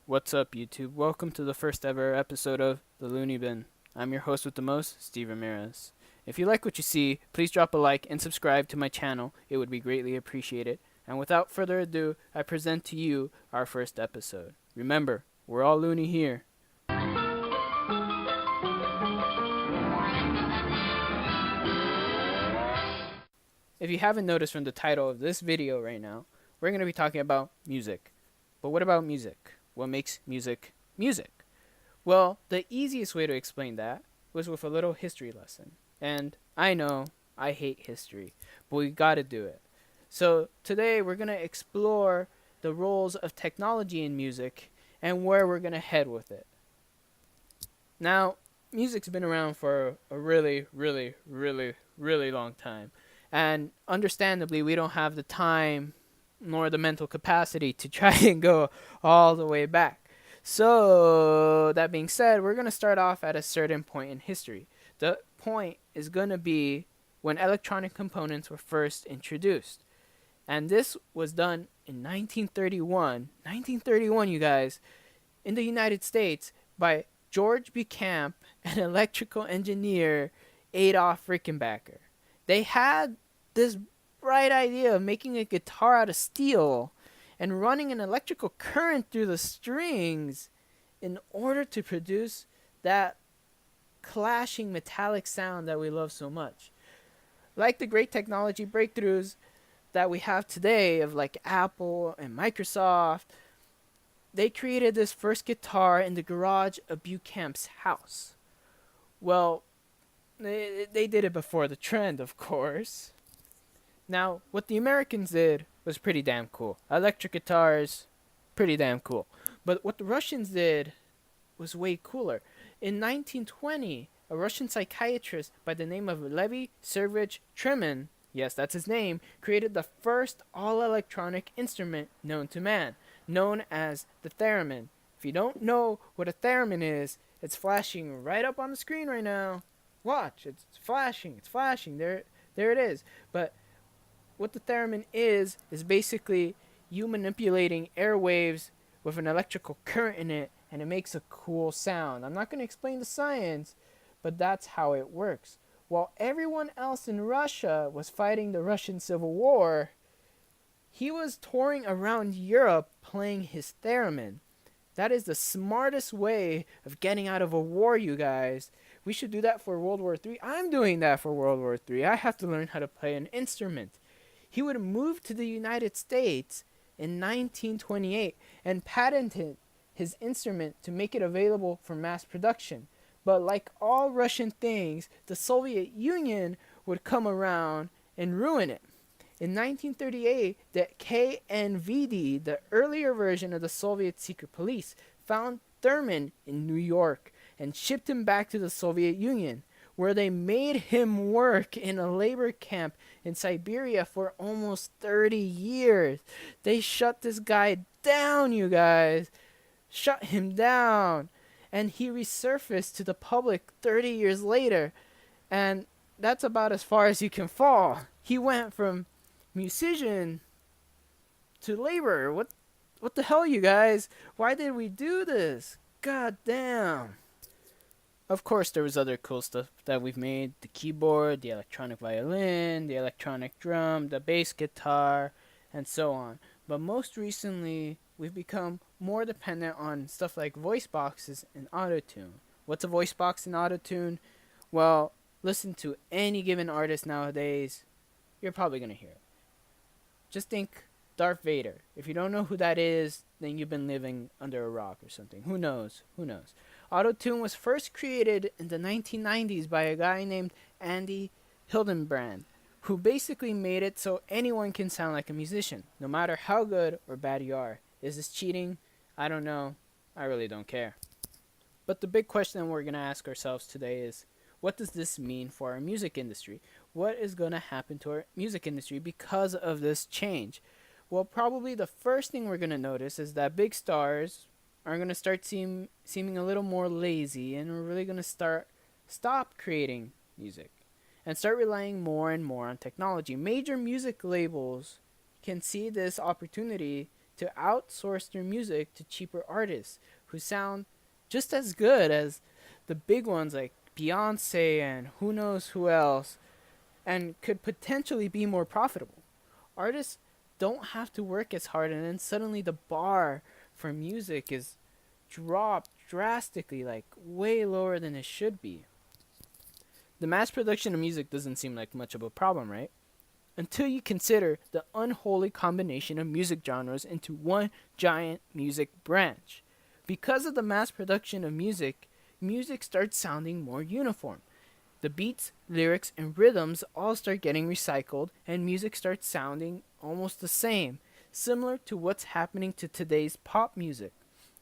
What's up, YouTube? Welcome to the first ever episode of The Looney Bin. I'm your host with the most, Steve Ramirez. If you like what you see, please drop a like and subscribe to my channel. It would be greatly appreciated. And without further ado, I present to you our first episode. Remember, we're all loony here. If you haven't noticed from the title of this video right now, we're going to be talking about music. But what about music? What makes music music? Well, the easiest way to explain that was with a little history lesson. And I know I hate history, but we gotta do it. So today we're gonna explore the roles of technology in music and where we're gonna head with it. Now, music's been around for a really long time. And understandably, we don't have the time nor the mental capacity to try and go all the way back. So, that being said, we're going to start off at a certain point in history. The point is going to be when electronic components were first introduced. And this was done in 1931. 1931, you guys, in the United States by George Buchamp and electrical engineer Adolf Rickenbacker. They had this bright idea of making a guitar out of steel and running an electrical current through the strings in order to produce that clashing metallic sound that we love so much. Like the great technology breakthroughs that we have today of like Apple and Microsoft, they created this first guitar in the garage of Buchamp's house. Well, they did it before the trend, of course. Now, what the Americans did was pretty damn cool. Electric guitars, pretty damn cool. But what the Russians did was way cooler. In 1920, a Russian psychiatrist by the name of Levi Sergeyevich Tremin, yes, that's his name, created the first all-electronic instrument known to man, known as the theremin. If you don't know what a theremin is, it's flashing right up on the screen right now. Watch, it's flashing. There it is. But what the theremin is basically you manipulating airwaves with an electrical current in it, and it makes a cool sound. I'm not going to explain the science, but that's how it works. While everyone else in Russia was fighting the Russian Civil War, he was touring around Europe playing his theremin. That is the smartest way of getting out of a war, you guys. We should do that for World War III. I'm doing that for World War III. I have to learn how to play an instrument. He would move to the United States in 1928 and patented his instrument to make it available for mass production. But like all Russian things, the Soviet Union would come around and ruin it. In 1938, the KNVD, the earlier version of the Soviet secret police, found Thurman in New York and shipped him back to the Soviet Union, where they made him work in a labor camp in Siberia for almost 30 years. They shut this guy down, you guys. Shut him down. And he resurfaced to the public 30 years later. And that's about as far as you can fall. He went from musician to laborer. What the hell, you guys? Why did we do this? God damn. Of course, there was other cool stuff that we've made. The keyboard, the electronic violin, the electronic drum, the bass guitar, and so on. But most recently, we've become more dependent on stuff like voice boxes and autotune. What's a voice box and autotune? Well, listen to any given artist nowadays, you're probably going to hear it. Just think Darth Vader. If you don't know who that is, then you've been living under a rock or something. Who knows? Who knows? Autotune was first created in the 1990s by a guy named Andy Hildenbrand, who basically made it so anyone can sound like a musician, no matter how good or bad you are. Is this cheating? I don't know. I really don't care. But the big question we're going to ask ourselves today is, what does this mean for our music industry? What is going to happen to our music industry because of this change? Well, probably the first thing we're going to notice is that big stars are going to start seeming a little more lazy, and we're really going to stop creating music and start relying more and more on technology. Major music labels can see this opportunity to outsource their music to cheaper artists who sound just as good as the big ones like Beyonce and who knows who else, and could potentially be more profitable. Artists don't have to work as hard, and then suddenly the bar for music is dropped drastically, like way lower than it should be. The mass production of music doesn't seem like much of a problem, right? Until you consider the unholy combination of music genres into one giant music branch. Because of the mass production of music, music starts sounding more uniform. The beats, lyrics, and rhythms all start getting recycled, and music starts sounding almost the same, similar to what's happening to today's pop music.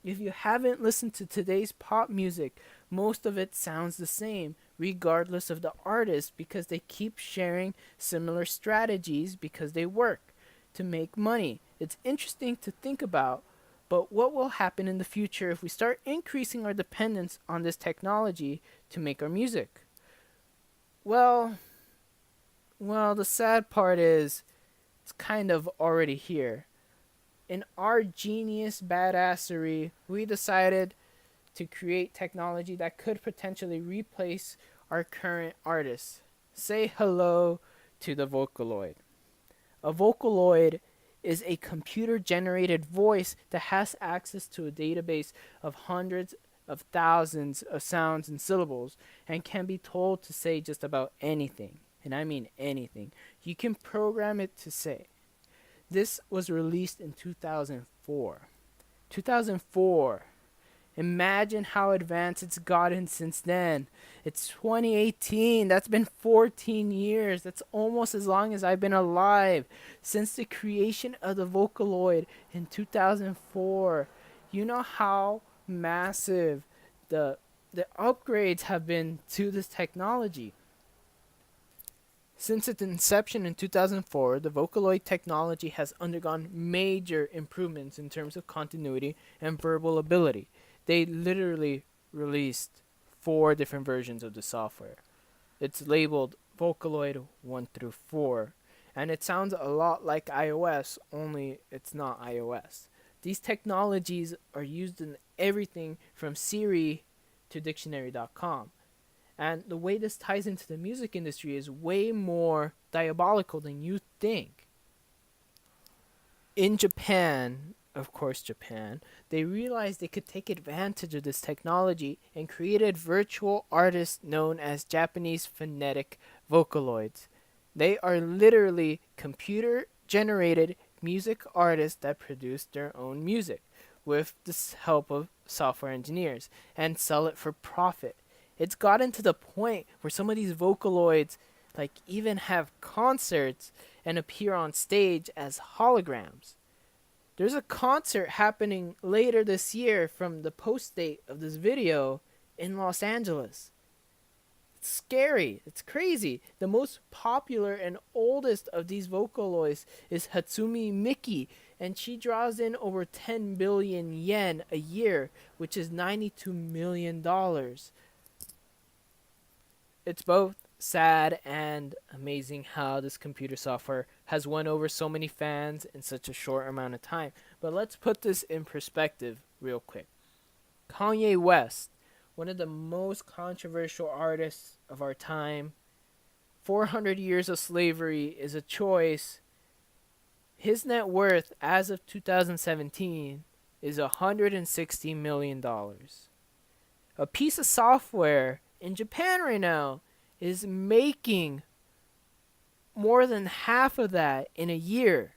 If you haven't listened to today's pop music, most of it sounds the same, regardless of the artist, because they keep sharing similar strategies because they work to make money. It's interesting to think about, but what will happen in the future if we start increasing our dependence on this technology to make our music? Well, the sad part is it's kind of already here. In our genius badassery, we decided to create technology that could potentially replace our current artists. Say hello to the Vocaloid. A Vocaloid is a computer generated voice that has access to a database of hundreds of thousands of sounds and syllables and can be told to say just about anything. And I mean anything. You can program it to say. This was released in 2004. 2004. Imagine how advanced it's gotten since then. It's 2018. That's been 14 years. That's almost as long as I've been alive. Since the creation of the Vocaloid in 2004. You know how massive the upgrades have been to this technology. Since its inception in 2004, the Vocaloid technology has undergone major improvements in terms of continuity and verbal ability. They literally released 4 different versions of the software. It's labeled Vocaloid 1 through 4, and it sounds a lot like iOS, only it's not iOS. These technologies are used in everything from Siri to Dictionary.com. And the way this ties into the music industry is way more diabolical than you think. In Japan, of course Japan, they realized they could take advantage of this technology and created virtual artists known as Japanese phonetic Vocaloids. They are literally computer generated music artists that produce their own music with the help of software engineers and sell it for profit. It's gotten to the point where some of these Vocaloids like even have concerts and appear on stage as holograms. There's a concert happening later this year from the post date of this video in Los Angeles. It's scary. It's crazy. The most popular and oldest of these Vocaloids is Hatsune Miku, and she draws in over 10 billion yen a year, which is $92 million. It's both sad and amazing how this computer software has won over so many fans in such a short amount of time. But let's put this in perspective real quick. Kanye West, one of the most controversial artists of our time. 400 years of slavery is a choice. His net worth as of 2017 is $160 million. A piece of software in Japan right now is making more than half of that in a year.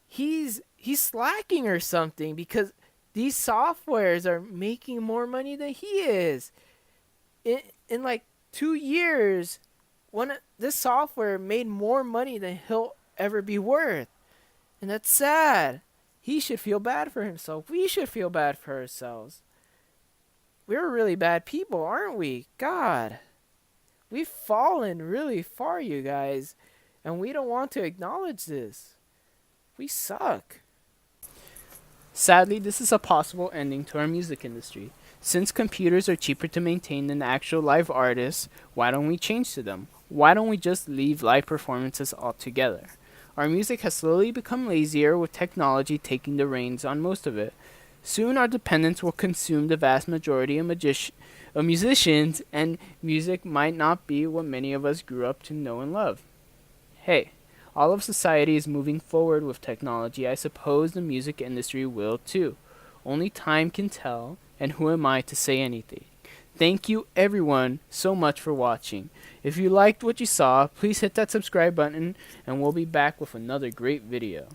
He's slacking or something because these softwares are making more money than he is. In like 2 years, this software made more money than he'll ever be worth. And that's sad. He should feel bad for himself. We should feel bad for ourselves. We're really bad people, aren't we? God. We've fallen really far, you guys. And we don't want to acknowledge this. We suck. Sadly, this is a possible ending to our music industry. Since computers are cheaper to maintain than actual live artists, why don't we change to them? Why don't we just leave live performances altogether? Our music has slowly become lazier, with technology taking the reins on most of it. Soon our dependence will consume the vast majority of musicians, and music might not be what many of us grew up to know and love. Hey, all of society is moving forward with technology. I suppose the music industry will too. Only time can tell, and who am I to say anything? Thank you everyone so much for watching. If you liked what you saw, please hit that subscribe button, and we'll be back with another great video.